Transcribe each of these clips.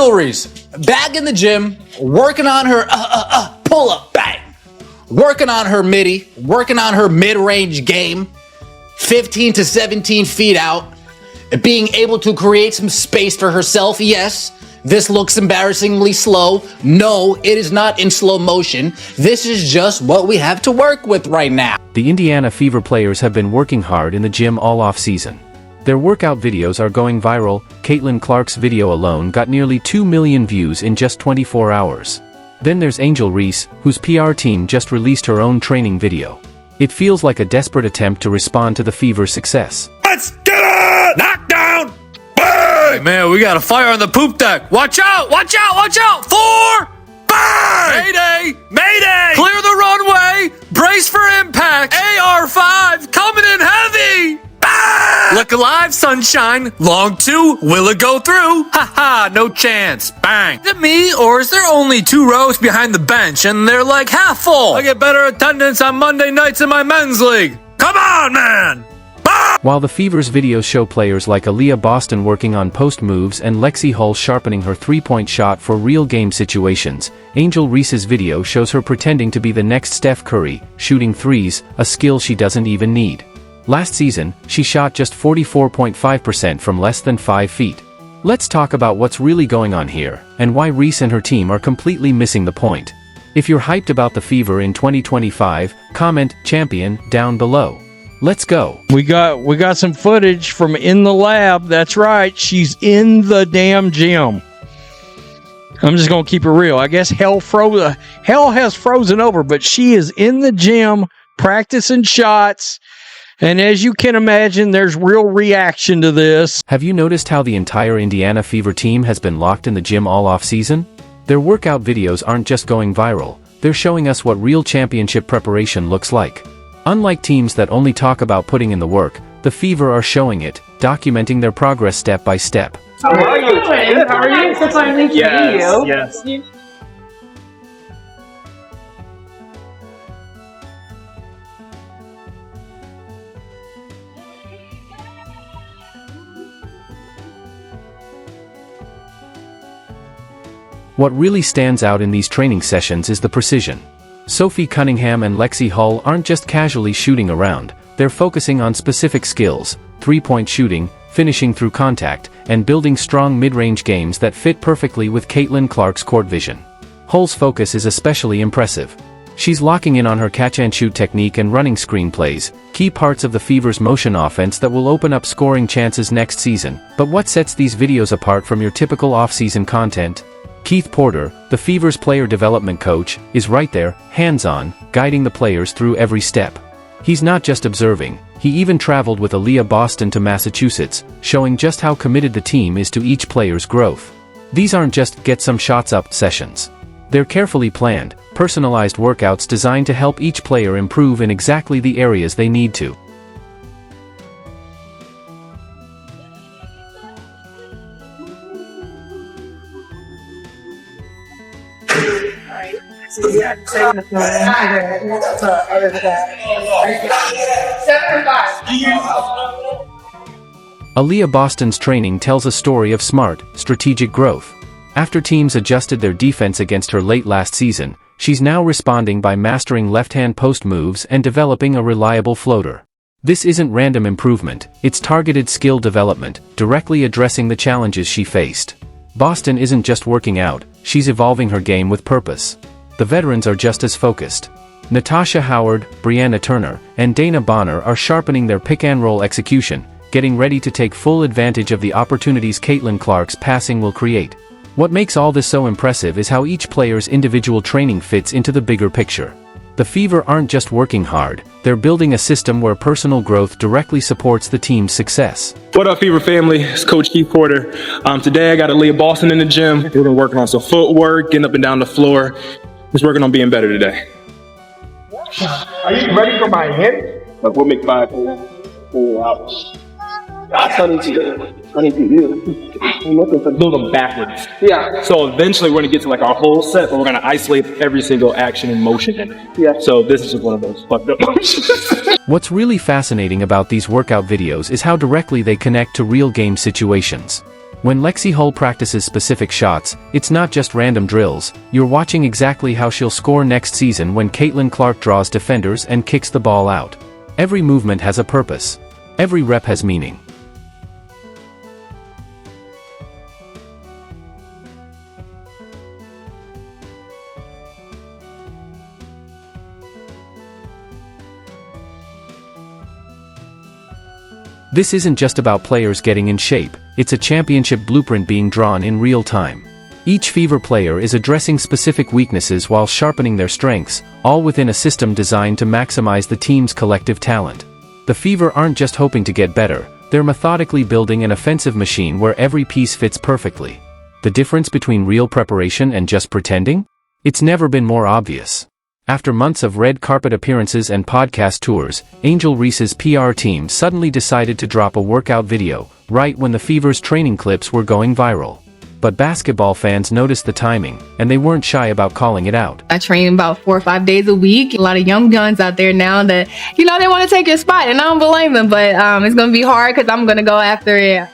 Angel Reese, back in the gym, working on her pull-up, bang. Working on her midi, working on her mid-range game, 15 to 17 feet out, being able to create some space for herself. Yes, this looks embarrassingly slow. No, it is not in slow motion. This is just what we have to work with right now. The Indiana Fever players have been working hard in the gym all off-season. Their workout videos are going viral. Caitlin Clark's video alone got nearly 2 million views in just 24 hours. Then there's Angel Reese, whose PR team just released her own training video. It feels like a desperate attempt to respond to the Fever's success. Let's get it! Knockdown! Bang! Hey man, we got a fire on the poop deck. Watch out! Watch out! Watch out! 4! Bang! Mayday! Mayday! Clear the runway! Brace for impact! AR-5 coming in heavy! Bang! Look alive, sunshine! Long 2, will it go through? Haha, no chance. Bang! Is it me, or is there only 2 rows behind the bench and they're like half full? I get better attendance on Monday nights in my men's league. Come on, man! While the Fever's videos show players like Aaliyah Boston working on post moves and Lexi Hull sharpening her three-point shot for real game situations, Angel Reese's video shows her pretending to be the next Steph Curry, shooting threes, a skill she doesn't even need. Last season, she shot just 44.5% from less than 5 feet. Let's talk about what's really going on here, and why Reese and her team are completely missing the point. If you're hyped about the Fever in 2025, comment "Champion" down below. Let's go. We got some footage from in the lab. That's right. She's in the damn gym. I'm just going to keep it real. I guess hell has frozen over, but she is in the gym practicing shots. And as you can imagine, there's real reaction to this. Have you noticed how the entire Indiana Fever team has been locked in the gym all off-season? Their workout videos aren't just going viral, they're showing us what real championship preparation looks like. Unlike teams that only talk about putting in the work, the Fever are showing it, documenting their progress step by step. How are you? Good. How are you? So finally to meet you. Yes. What really stands out in these training sessions is the precision. Sophie Cunningham and Lexi Hull aren't just casually shooting around, they're focusing on specific skills, three-point shooting, finishing through contact, and building strong mid-range games that fit perfectly with Caitlin Clark's court vision. Hull's focus is especially impressive. She's locking in on her catch-and-shoot technique and running screen plays, key parts of the Fever's motion offense that will open up scoring chances next season. But what sets these videos apart from your typical off-season content? Keith Porter, the Fever's player development coach, is right there, hands-on, guiding the players through every step. He's not just observing, he even traveled with Aaliyah Boston to Massachusetts, showing just how committed the team is to each player's growth. These aren't just get some shots up sessions. They're carefully planned, personalized workouts designed to help each player improve in exactly the areas they need to. Aaliyah Boston's training tells a story of smart, strategic growth. After teams adjusted their defense against her late last season, she's now responding by mastering left-hand post moves and developing a reliable floater. This isn't random improvement, it's targeted skill development, directly addressing the challenges she faced. Boston isn't just working out, she's evolving her game with purpose. The veterans are just as focused. Natasha Howard, Brianna Turner, and Dana Bonner are sharpening their pick-and-roll execution, getting ready to take full advantage of the opportunities Caitlin Clark's passing will create. What makes all this so impressive is how each player's individual training fits into the bigger picture. The Fever aren't just working hard, they're building a system where personal growth directly supports the team's success. What up, Fever family? It's Coach Keith Porter. Today I got Aaliyah Boston in the gym. We're gonna working on some footwork, getting up and down the floor. Just working on being better today. Are you ready for my hit? Like we'll make 5 full hours. That's funny to you. I'm looking for build them backwards. Yeah. So eventually we're gonna get to like our whole set, but we're gonna isolate every single action and motion in it. Yeah. So this is just one of those fucked up motions. What's really fascinating about these workout videos is how directly they connect to real game situations. When Lexi Hull practices specific shots, it's not just random drills, you're watching exactly how she'll score next season when Caitlin Clark draws defenders and kicks the ball out. Every movement has a purpose. Every rep has meaning. This isn't just about players getting in shape, it's a championship blueprint being drawn in real time. Each Fever player is addressing specific weaknesses while sharpening their strengths, all within a system designed to maximize the team's collective talent. The Fever aren't just hoping to get better, they're methodically building an offensive machine where every piece fits perfectly. The difference between real preparation and just pretending? It's never been more obvious. After months of red carpet appearances and podcast tours, Angel Reese's PR team suddenly decided to drop a workout video, right when the Fever's training clips were going viral. But basketball fans noticed the timing, and they weren't shy about calling it out. I train about 4 or 5 days a week. A lot of young guns out there now that, they want to take your spot, and I don't blame them, but it's going to be hard because I'm going to go after it.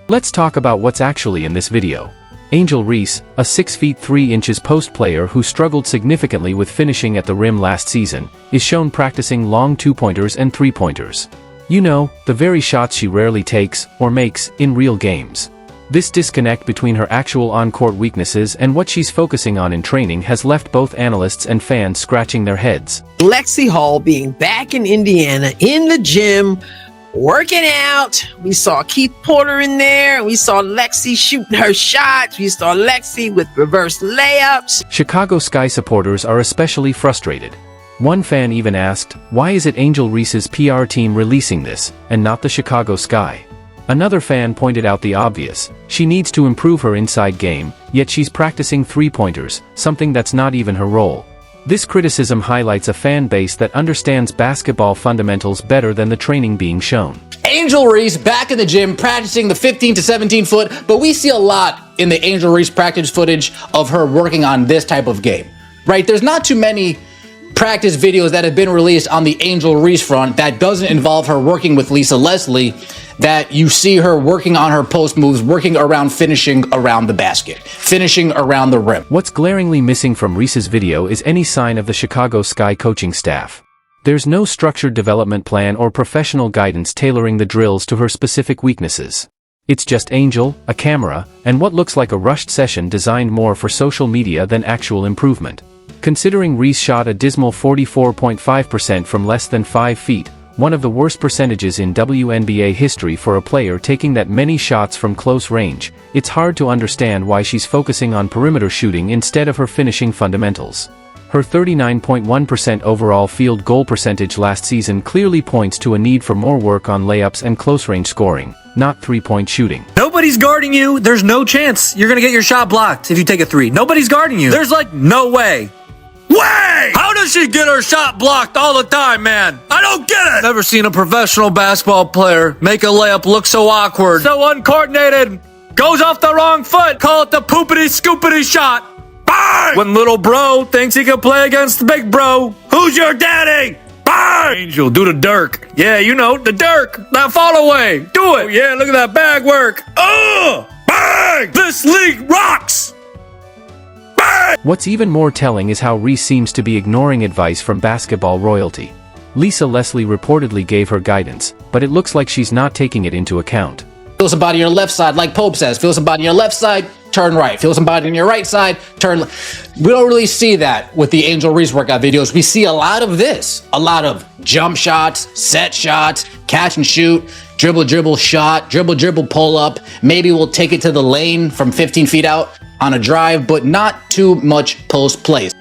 Let's talk about what's actually in this video. Angel Reese, a 6 feet 3 inches post player who struggled significantly with finishing at the rim last season, is shown practicing long two-pointers and three-pointers. You know, the very shots she rarely takes, or makes, in real games. This disconnect between her actual on-court weaknesses and what she's focusing on in training has left both analysts and fans scratching their heads. Lexi Hull being back in Indiana, in the gym, working out. We saw Keith Porter in there. We saw Lexi shooting her shots. We saw Lexi with reverse layups. Chicago Sky supporters are especially frustrated. One fan even asked, why is it Angel Reese's PR team releasing this, and not the Chicago Sky? Another fan pointed out the obvious. She needs to improve her inside game, yet she's practicing three-pointers, something that's not even her role. This criticism highlights a fan base that understands basketball fundamentals better than the training being shown. Angel Reese back in the gym practicing the 15 to 17 foot, but we see a lot in the Angel Reese practice footage of her working on this type of game, right? There's not too many practice videos that have been released on the Angel Reese front that doesn't involve her working with Lisa Leslie, that you see her working on her post moves, working around finishing around the basket, finishing around the rim. What's glaringly missing from Reese's video is any sign of the Chicago Sky coaching staff. There's no structured development plan or professional guidance tailoring the drills to her specific weaknesses. It's just Angel, a camera, and what looks like a rushed session designed more for social media than actual improvement. Considering Reese shot a dismal 44.5% from less than 5 feet, one of the worst percentages in WNBA history for a player taking that many shots from close range, it's hard to understand why she's focusing on perimeter shooting instead of her finishing fundamentals. Her 39.1% overall field goal percentage last season clearly points to a need for more work on layups and close-range scoring, not three-point shooting. Nobody's guarding you. There's no chance you're going to get your shot blocked if you take a three. Nobody's guarding you. There's no way. How does she get her shot blocked all the time, man? I don't get it! Never seen a professional basketball player make a layup look so awkward, so uncoordinated, goes off the wrong foot, call it the poopity-scoopity shot. Bang! When little bro thinks he can play against the big bro, who's your daddy? Bang! Angel, do the Dirk. Yeah, the Dirk. That fall away. Do it. Oh, yeah, look at that bag work. Bang! This league rocks! What's even more telling is how Reese seems to be ignoring advice from basketball royalty. Lisa Leslie reportedly gave her guidance, but it looks like she's not taking it into account. Feel somebody on your left side, like Pope says. Feel somebody on your left side, turn right. Feel somebody on your right side, turn left. We don't really see that with the Angel Reese workout videos. We see a lot of this. A lot of jump shots, set shots, catch and shoot, dribble, shot, dribble, pull up. Maybe we'll take it to the lane from 15 feet out on a drive, but not too much post plays.